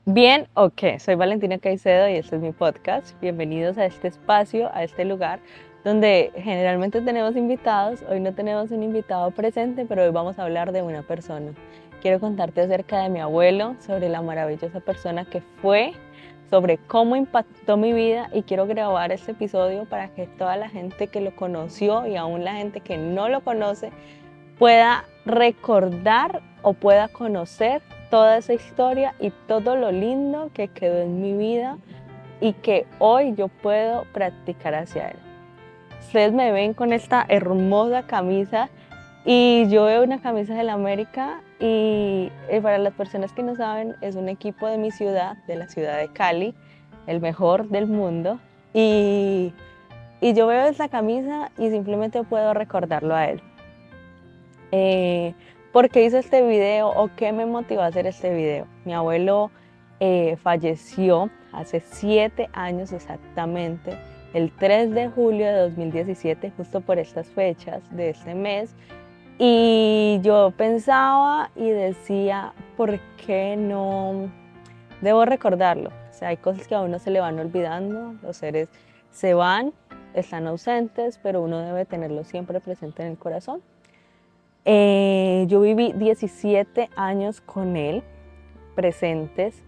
Bien, ok, soy Valentina Caicedo y este es mi podcast. Bienvenidos a este espacio, a este lugar donde generalmente tenemos invitados. Hoy no tenemos un invitado presente, pero hoy vamos a hablar de una persona. Quiero contarte acerca de mi abuelo, sobre la maravillosa persona que fue, sobre cómo impactó mi vida y quiero grabar este episodio para que toda la gente que lo conoció y aún la gente que no lo conoce pueda recordar o pueda conocer toda esa historia y todo lo lindo que quedó en mi vida y que hoy yo puedo practicar hacia él. Ustedes me ven con esta hermosa camisa y yo veo una camisa del América y para las personas que no saben es un equipo de mi ciudad, de la ciudad de Cali, el mejor del mundo y yo veo esa camisa y simplemente puedo recordarlo a él. ¿Por qué hice este video o qué me motivó a hacer este video? Mi abuelo falleció hace 7 años exactamente, el 3 de julio de 2017, justo por estas fechas de este mes. Y yo pensaba y decía, ¿por qué no debo recordarlo? O sea, hay cosas que a uno se le van olvidando, los seres se van, están ausentes, pero uno debe tenerlo siempre presente en el corazón. Yo viví 17 años con él, presentes,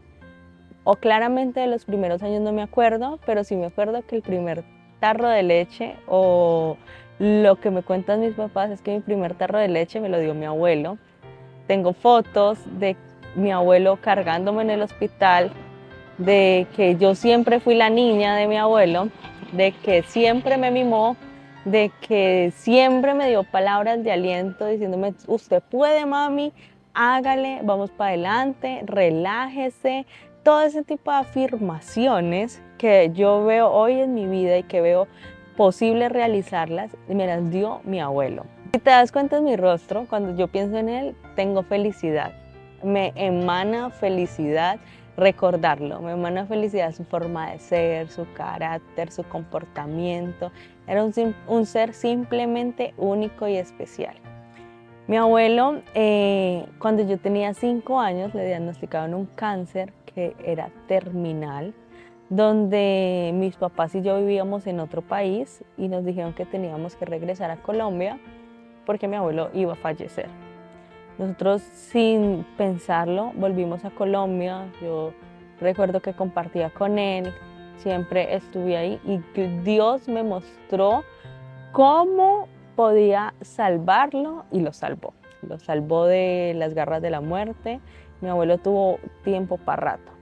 o claramente de los primeros años no me acuerdo, pero sí me acuerdo que el primer tarro de leche, o lo que me cuentan mis papás es que mi primer tarro de leche me lo dio mi abuelo. Tengo fotos de mi abuelo cargándome en el hospital, de que yo siempre fui la niña de mi abuelo, de que siempre me mimó, de que siempre me dio palabras de aliento diciéndome, usted puede, mami, hágale, vamos para adelante, relájese, todo ese tipo de afirmaciones que yo veo hoy en mi vida y que veo posible realizarlas, me las dio mi abuelo. Si te das cuenta en mi rostro, cuando yo pienso en él, tengo felicidad, me emana felicidad recordarlo. Me emana felicidad su forma de ser, su carácter, su comportamiento. Era un ser simplemente único y especial. Mi abuelo, cuando yo tenía 5 años, le diagnosticaron un cáncer que era terminal, donde mis papás y yo vivíamos en otro país y nos dijeron que teníamos que regresar a Colombia porque mi abuelo iba a fallecer. Nosotros sin pensarlo volvimos a Colombia, yo recuerdo que compartía con él, siempre estuve ahí y que Dios me mostró cómo podía salvarlo y lo salvó. Lo salvó de las garras de la muerte. Mi abuelo tuvo tiempo para rato.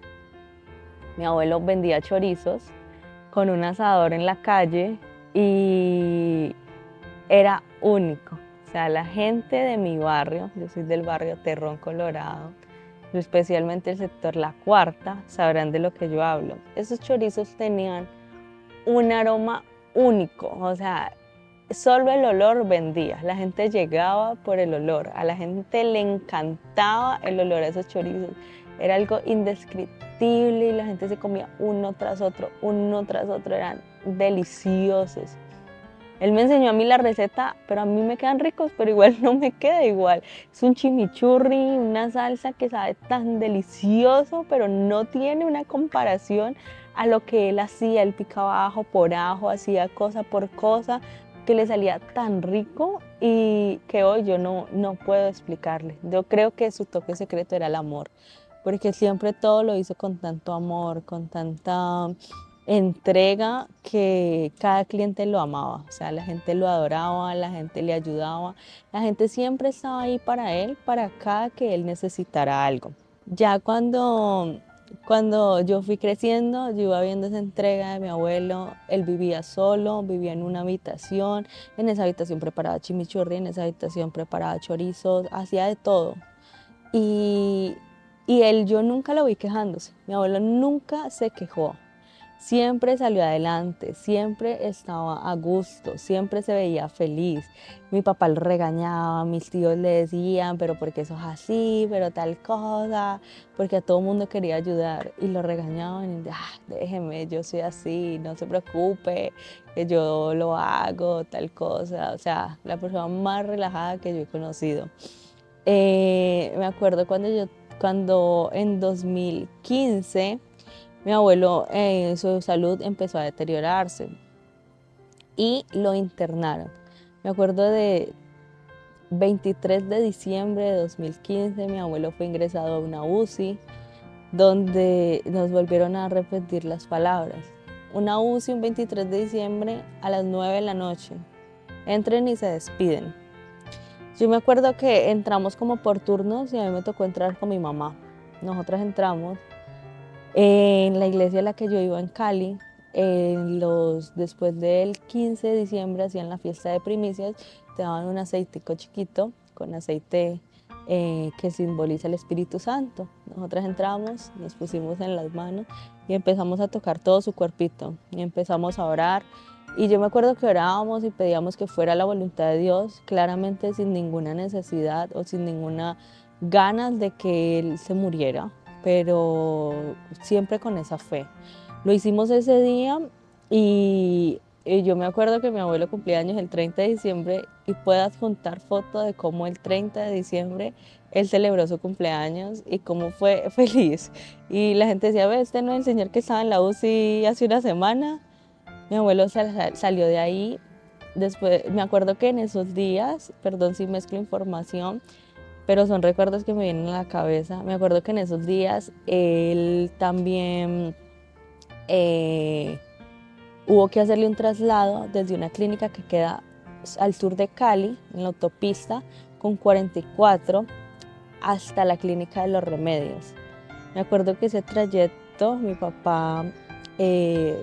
Mi abuelo vendía chorizos con un asador en la calle y era único. O sea, la gente de mi barrio, yo soy del barrio Terrón Colorado, especialmente el sector La Cuarta, sabrán de lo que yo hablo. Esos chorizos tenían un aroma único, o sea, solo el olor vendía. La gente llegaba por el olor, a la gente le encantaba el olor a esos chorizos. Era algo indescriptible y la gente se comía uno tras otro, eran deliciosos. Él me enseñó a mí la receta, pero a mí me quedan ricos, pero igual no me queda igual. Es un chimichurri, una salsa que sabe tan delicioso, pero no tiene una comparación a lo que él hacía. Él picaba ajo por ajo, hacía cosa por cosa, que le salía tan rico y que hoy yo no puedo explicarle. Yo creo que su toque secreto era el amor, porque siempre todo lo hizo con tanto amor, con tanta entrega, que cada cliente lo amaba, o sea, la gente lo adoraba, la gente le ayudaba, la gente siempre estaba ahí para él, para cada que él necesitara algo. Ya cuando yo fui creciendo, yo iba viendo esa entrega de mi abuelo. Él vivía solo, vivía en una habitación, en esa habitación preparaba chimichurri, en esa habitación preparaba chorizos, hacía de todo. Y, yo nunca lo vi quejándose, mi abuelo nunca se quejó. Siempre salió adelante, siempre estaba a gusto, siempre se veía feliz. Mi papá lo regañaba, mis tíos le decían, pero ¿por qué sos así? Pero tal cosa, porque a todo el mundo quería ayudar y lo regañaban y déjeme, yo soy así, no se preocupe, que yo lo hago, tal cosa. O sea, la persona más relajada que yo he conocido. Me acuerdo cuando cuando en 2015 mi abuelo, su salud empezó a deteriorarse y lo internaron. Me acuerdo de 23 de diciembre de 2015, mi abuelo fue ingresado a una UCI donde nos volvieron a repetir las palabras. Una UCI un 23 de diciembre a las 9 de la noche. Entren y se despiden. Yo me acuerdo que entramos como por turnos y a mí me tocó entrar con mi mamá. Nosotras entramos en la iglesia a la que yo iba en Cali. Después del 15 de diciembre hacían la fiesta de primicias, te daban un aceitico chiquito con aceite que simboliza el Espíritu Santo. Nosotras entramos, nos pusimos en las manos y empezamos a tocar todo su cuerpito y empezamos a orar. Y yo me acuerdo que orábamos y pedíamos que fuera la voluntad de Dios, claramente sin ninguna necesidad o sin ninguna ganas de que Él se muriera, pero siempre con esa fe. Lo hicimos ese día y yo me acuerdo que mi abuelo cumplía años el 30 de diciembre y puedo adjuntar foto de cómo el 30 de diciembre él celebró su cumpleaños y cómo fue feliz. Y la gente decía, ve, este no es el señor que estaba en la UCI hace una semana. Mi abuelo salió de ahí. Después, me acuerdo que en esos días, perdón si mezclo información, pero son recuerdos que me vienen a la cabeza. Me acuerdo que en esos días él también hubo que hacerle un traslado desde una clínica que queda al sur de Cali, en la autopista, con 44, hasta la clínica de los Remedios. Me acuerdo que ese trayecto mi papá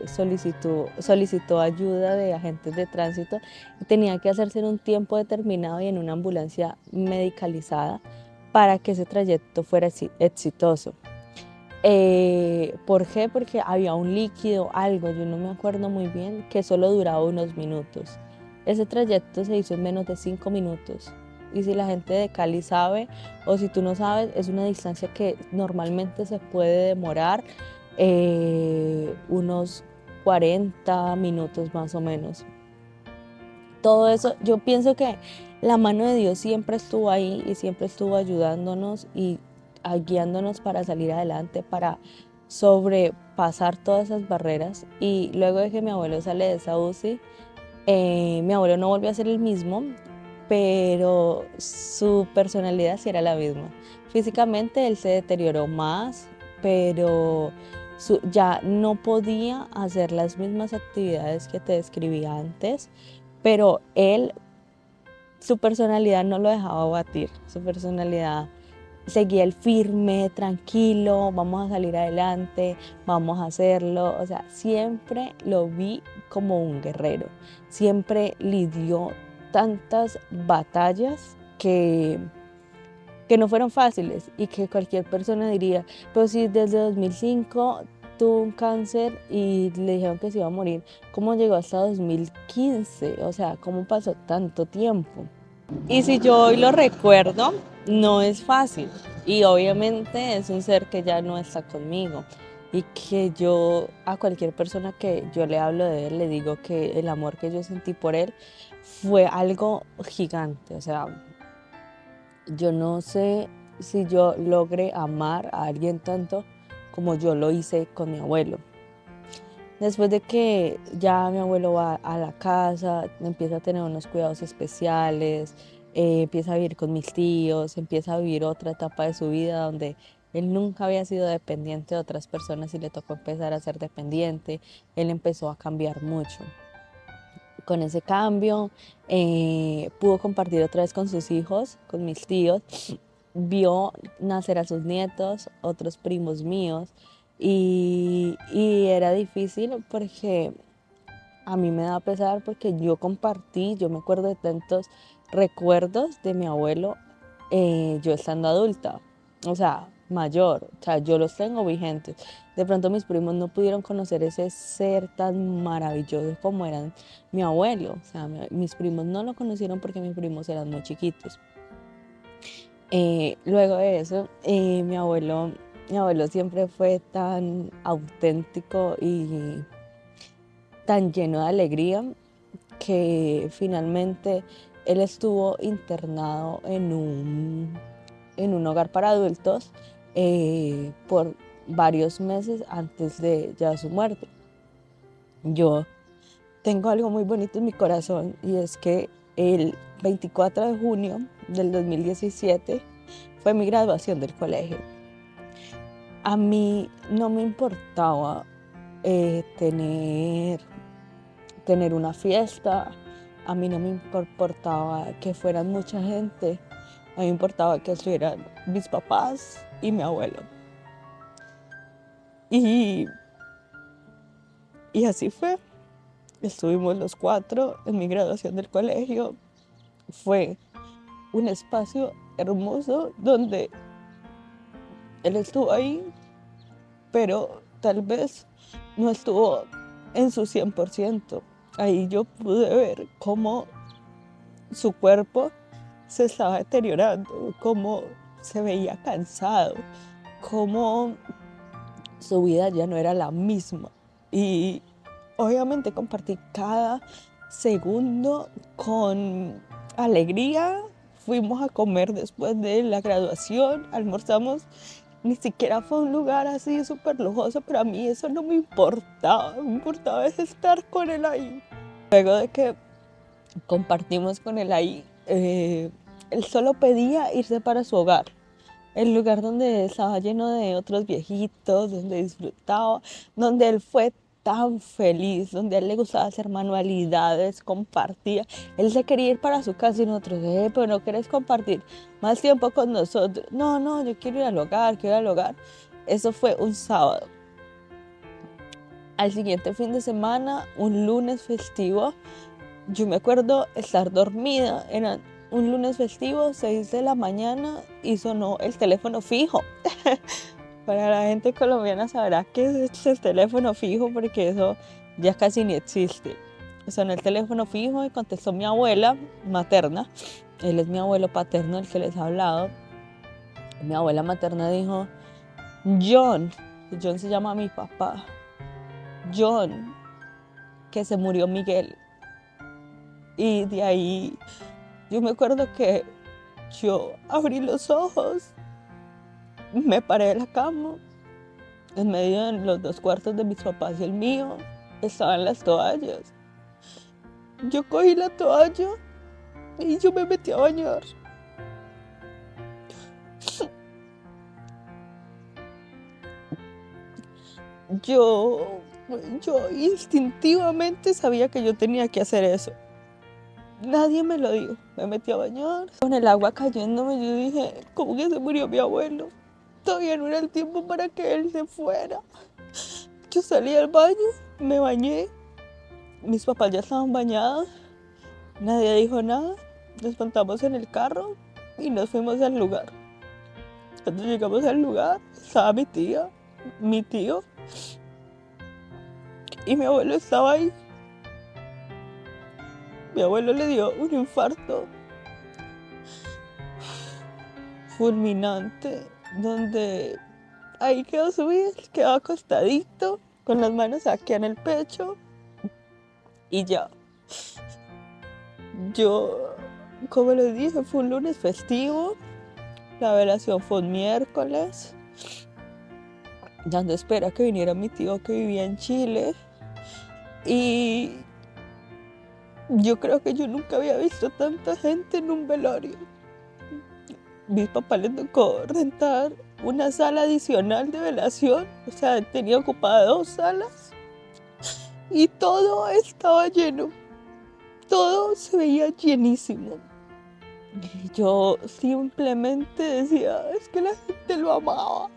solicitó ayuda de agentes de tránsito y tenía que hacerse en un tiempo determinado y en una ambulancia medicalizada para que ese trayecto fuera exitoso. ¿Por qué? Porque había un líquido, algo, yo no me acuerdo muy bien, que solo duraba unos minutos. Ese trayecto se hizo en menos de 5 minutos. Y si la gente de Cali sabe, o si tú no sabes, es una distancia que normalmente se puede demorar unos 40 minutos más o menos. Todo eso, yo pienso que la mano de Dios siempre estuvo ahí y siempre estuvo ayudándonos y guiándonos para salir adelante, para sobrepasar todas esas barreras. Y luego de que mi abuelo sale de esa UCI, mi abuelo no volvió a ser el mismo, pero su personalidad sí era la misma. Físicamente él se deterioró más, pero ya no podía hacer las mismas actividades que te describí antes, pero su personalidad no lo dejaba abatir, su personalidad seguía el firme, tranquilo, vamos a salir adelante, vamos a hacerlo. O sea, siempre lo vi como un guerrero. Siempre lidió tantas batallas que no fueron fáciles y que cualquier persona diría, pero si desde 2005 tuvo un cáncer y le dijeron que se iba a morir, ¿cómo llegó hasta 2015? O sea, ¿cómo pasó tanto tiempo? Y si yo hoy lo recuerdo, no es fácil. Y obviamente es un ser que ya no está conmigo. Y que yo a cualquier persona que yo le hablo de él, le digo que el amor que yo sentí por él fue algo gigante. O sea, yo no sé si yo logré amar a alguien tanto como yo lo hice con mi abuelo. Después de que ya mi abuelo va a la casa, empieza a tener unos cuidados especiales, empieza a vivir con mis tíos, empieza a vivir otra etapa de su vida donde él nunca había sido dependiente de otras personas y le tocó empezar a ser dependiente. Él empezó a cambiar mucho. Con ese cambio pudo compartir otra vez con sus hijos, con mis tíos, vio nacer a sus nietos, otros primos míos, y era difícil porque a mí me da pesar porque yo me acuerdo de tantos recuerdos de mi abuelo yo estando adulta, o sea, mayor, o sea, yo los tengo vigentes. De pronto mis primos no pudieron conocer ese ser tan maravilloso como eran mi abuelo, o sea, mis primos no lo conocieron porque mis primos eran muy chiquitos. Luego de eso, mi abuelo siempre fue tan auténtico y tan lleno de alegría que finalmente él estuvo internado en un hogar para adultos por varios meses antes de ya su muerte. Yo tengo algo muy bonito en mi corazón y es que el 24 de junio del 2017 fue mi graduación del colegio. A mí no me importaba tener una fiesta, a mí no me importaba que fueran mucha gente, a mí me importaba que estuvieran mis papás y mi abuelo. Y así fue. Estuvimos los cuatro en mi graduación del colegio. Fue un espacio hermoso donde él estuvo ahí, pero tal vez no estuvo en su 100%. Ahí yo pude ver cómo su cuerpo se estaba deteriorando, cómo se veía cansado, cómo su vida ya no era la misma. Y obviamente compartí cada segundo con alegría. Fuimos a comer después de la graduación, almorzamos. Ni siquiera fue un lugar así súper lujoso, pero a mí eso no me importaba. Me importaba es estar con él ahí. Luego de que compartimos con él ahí, él solo pedía irse para su hogar. El lugar donde estaba lleno de otros viejitos, donde disfrutaba, donde él fue tan feliz, donde a él le gustaba hacer manualidades, compartía. Él se quería ir para su casa y nosotros, pero no querés compartir más tiempo con nosotros. No, yo quiero ir al hogar, quiero ir al hogar. Eso fue un sábado. Al siguiente fin de semana, un lunes festivo, yo me acuerdo estar dormida, era un lunes festivo, 6 de la mañana, y sonó el teléfono fijo. Para la gente colombiana sabrá qué es el teléfono fijo, porque eso ya casi ni existe. Sonó el teléfono fijo y contestó mi abuela materna. Él es mi abuelo paterno, el que les ha hablado. Mi abuela materna dijo, John se llama mi papá, John, que se murió Miguel. Y de ahí yo me acuerdo que yo abrí los ojos, me paré de la cama, en medio de los dos cuartos de mis papás y el mío estaban las toallas. Yo cogí la toalla y yo me metí a bañar. Yo instintivamente sabía que yo tenía que hacer eso. Nadie me lo dijo. Me metí a bañar. Con el agua cayéndome, yo dije, ¿cómo que se murió mi abuelo? Todavía no era el tiempo para que él se fuera. Yo salí al baño, me bañé. Mis papás ya estaban bañados. Nadie dijo nada. Nos montamos en el carro y nos fuimos al lugar. Cuando llegamos al lugar, estaba mi tía, mi tío y mi abuelo estaba ahí. Mi abuelo le dio un infarto fulminante, donde ahí quedó su vida, quedó acostadito, con las manos aquí en el pecho, y ya. Yo, como les dije, fue un lunes festivo, la velación fue un miércoles, dando espera que viniera mi tío que vivía en Chile, y yo creo que yo nunca había visto tanta gente en un velorio. Mi papá le tocó rentar una sala adicional de velación, o sea, tenía ocupadas 2 salas y todo estaba lleno, todo se veía llenísimo. Y yo simplemente decía, es que la gente lo amaba.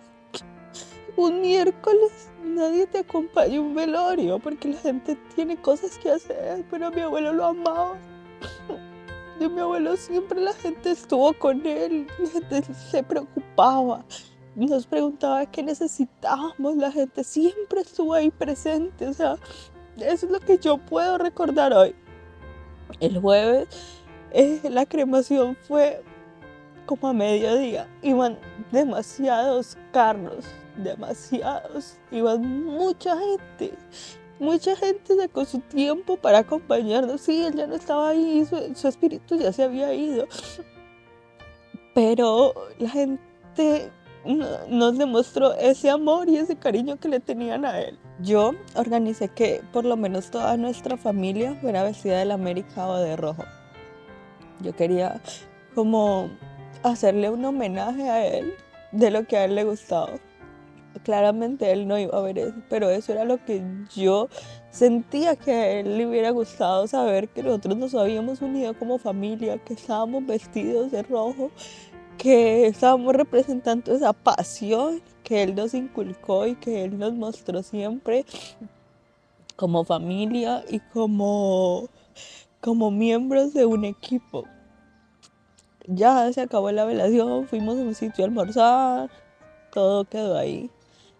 Un miércoles nadie te acompaña a un velorio porque la gente tiene cosas que hacer, pero mi abuelo lo amaba. De mi abuelo siempre la gente estuvo con él, la gente se preocupaba, nos preguntaba qué necesitábamos, la gente siempre estuvo ahí presente, o sea, eso es lo que yo puedo recordar hoy. El jueves la cremación fue como a mediodía, iban demasiados carros, demasiados, iban mucha gente. Mucha gente sacó su tiempo para acompañarnos. Sí, él ya no estaba ahí, su espíritu ya se había ido. Pero la gente nos demostró ese amor y ese cariño que le tenían a él. Yo organicé que por lo menos toda nuestra familia fuera vestida del América o de rojo. Yo quería como hacerle un homenaje a él de lo que a él le gustaba. Claramente él no iba a ver eso, pero eso era lo que yo sentía que a él le hubiera gustado saber, que nosotros nos habíamos unido como familia, que estábamos vestidos de rojo, que estábamos representando esa pasión que él nos inculcó y que él nos mostró siempre como familia y como miembros de un equipo. Ya se acabó la velación, fuimos a un sitio a almorzar, todo quedó ahí.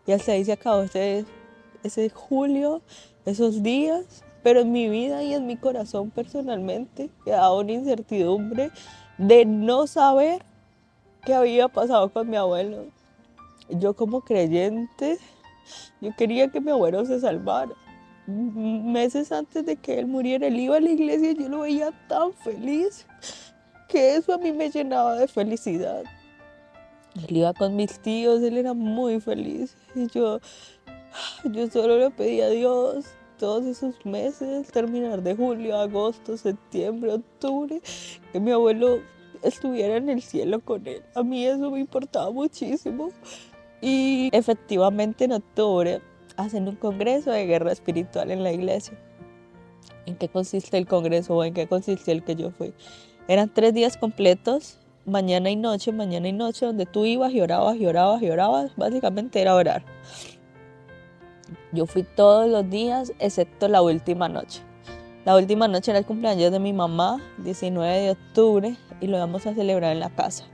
Y hasta ahí se acabó ese julio, esos días. Pero en mi vida y en mi corazón personalmente quedaba una incertidumbre de no saber qué había pasado con mi abuelo. Yo como creyente, yo quería que mi abuelo se salvara. Meses antes de que él muriera, él iba a la iglesia y yo lo veía tan feliz que eso a mí me llenaba de felicidad. Él iba con mis tíos, él era muy feliz. Y yo solo le pedí a Dios todos esos meses, terminar de julio, agosto, septiembre, octubre, que mi abuelo estuviera en el cielo con él. A mí eso me importaba muchísimo. Y efectivamente en octubre hacen un congreso de guerra espiritual en la iglesia. ¿En qué consiste el congreso o en qué consiste el que yo fui? Eran 3 días completos, mañana y noche, donde tú ibas y orabas y orabas y orabas. Básicamente era orar. Yo fui todos los días, excepto la última noche. La última noche era el cumpleaños de mi mamá, 19 de octubre, y lo íbamos a celebrar en la casa.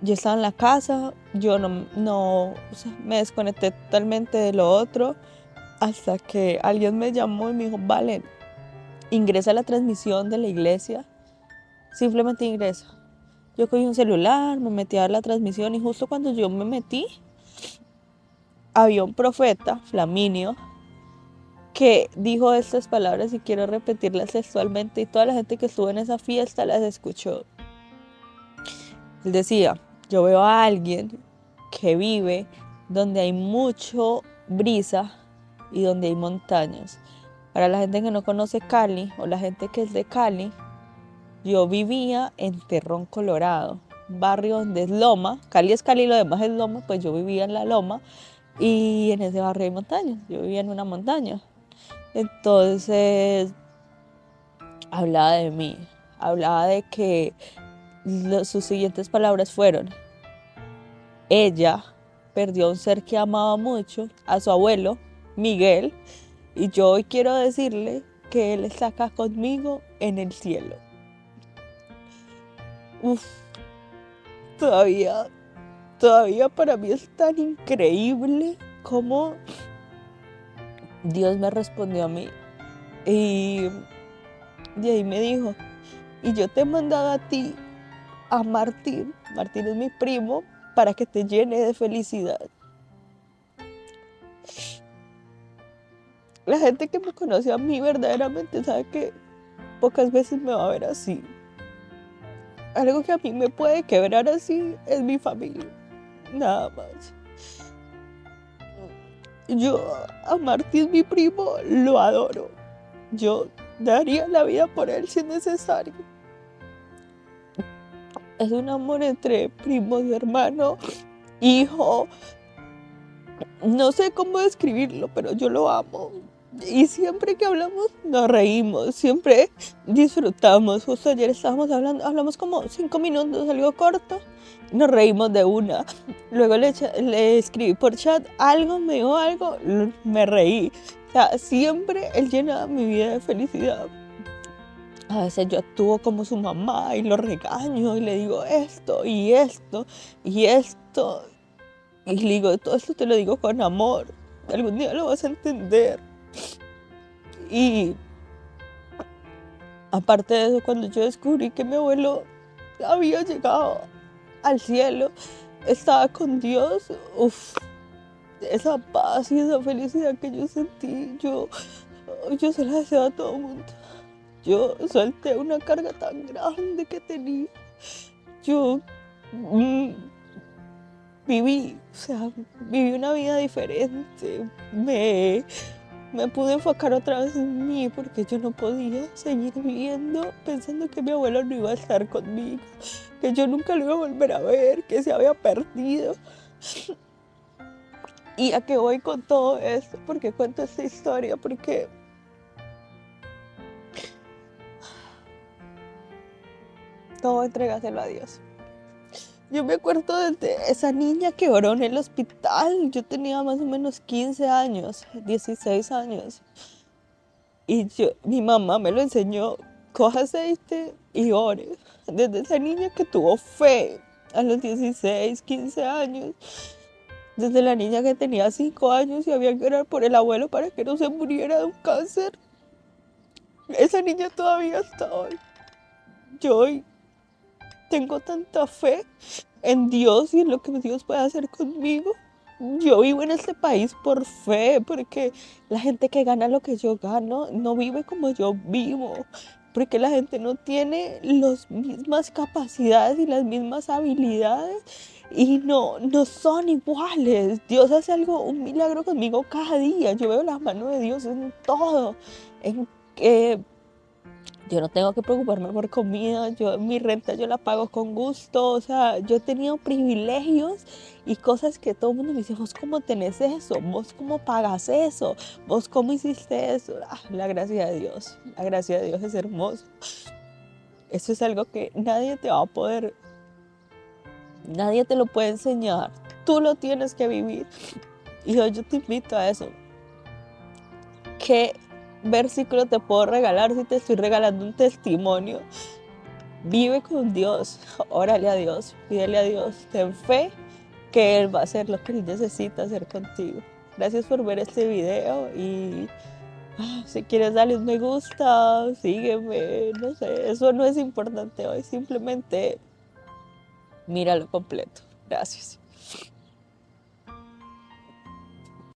Yo estaba en la casa, yo o sea, me desconecté totalmente de lo otro, hasta que alguien me llamó y me dijo, Valen, ingresa a la transmisión de la iglesia, simplemente ingresa. Yo cogí un celular, me metí a ver la transmisión y justo cuando yo me metí, había un profeta, Flaminio, que dijo estas palabras y quiero repetirlas textualmente y toda la gente que estuvo en esa fiesta las escuchó. Él decía, yo veo a alguien que vive donde hay mucho brisa y donde hay montañas. Para la gente que no conoce Cali o la gente que es de Cali, yo vivía en Terrón, Colorado, barrio donde es loma. Cali es Cali, lo demás es loma, pues yo vivía en la loma y en ese barrio hay montañas. Yo vivía en una montaña. Entonces, hablaba de mí, hablaba de que sus siguientes palabras fueron, ella perdió a un ser que amaba mucho, a su abuelo, Miguel, y yo hoy quiero decirle que él está acá conmigo en el cielo. Uf, todavía para mí es tan increíble cómo Dios me respondió a mí. Y de ahí me dijo, y yo te he mandado a ti, a Martín es mi primo, para que te llene de felicidad. La gente que me conoce a mí verdaderamente sabe que pocas veces me va a ver así. Algo que a mí me puede quebrar así es mi familia, nada más. Yo a Martín, mi primo, lo adoro. Yo daría la vida por él si es necesario. Es un amor entre primos, hermano, hijo. No sé cómo describirlo, pero yo lo amo. Y siempre que hablamos nos reímos, siempre disfrutamos. Justo ayer estábamos hablamos como 5 minutos, algo corto, nos reímos de una. Luego le escribí por chat algo, me dijo algo, me reí. O sea, siempre él llena mi vida de felicidad. A veces yo actúo como su mamá y lo regaño y le digo esto y esto y esto. Y le digo, todo esto te lo digo con amor. Algún día lo vas a entender. Y aparte de eso, cuando yo descubrí que mi abuelo había llegado al cielo, estaba con Dios, esa paz y esa felicidad que yo sentí, yo se la deseo a todo el mundo. Yo solté una carga tan grande que tenía. Yo o sea, viví una vida diferente. Me pude enfocar otra vez en mí porque yo no podía seguir viviendo pensando que mi abuelo no iba a estar conmigo, que yo nunca lo iba a volver a ver, que se había perdido. ¿Y a qué voy con todo esto? ¿Por qué cuento esta historia? Porque todo entrégaselo a Dios. Yo me acuerdo de esa niña que oró en el hospital. Yo tenía más o menos 15 años, 16 años. Y mi mamá me lo enseñó, coja aceite y ore. Desde esa niña que tuvo fe a los 16, 15 años. Desde la niña que tenía 5 años y había que orar por el abuelo para que no se muriera de un cáncer. Esa niña todavía está hoy. Yo hoy tengo tanta fe en Dios y en lo que Dios puede hacer conmigo. Yo vivo en este país por fe, porque la gente que gana lo que yo gano no vive como yo vivo, porque la gente no tiene las mismas capacidades y las mismas habilidades y no son iguales. Dios hace un milagro conmigo cada día. Yo veo las manos de Dios en todo, en que yo no tengo que preocuparme por comida, mi renta yo la pago con gusto, o sea, yo he tenido privilegios y cosas que todo el mundo me dice, vos cómo tenés eso, vos cómo pagas eso, vos cómo hiciste eso. La gracia de Dios, la gracia de Dios es hermoso. Eso es algo que nadie te va a poder, nadie te lo puede enseñar, tú lo tienes que vivir. Y hoy yo te invito a eso. ¿Qué versículo te puedo regalar si te estoy regalando un testimonio? Vive con Dios, órale a Dios, pídele a Dios, ten fe que Él va a hacer lo que Él necesita hacer contigo. Gracias por ver este video y si quieres darle un me gusta, sígueme, no sé, eso no es importante hoy, simplemente míralo completo. Gracias.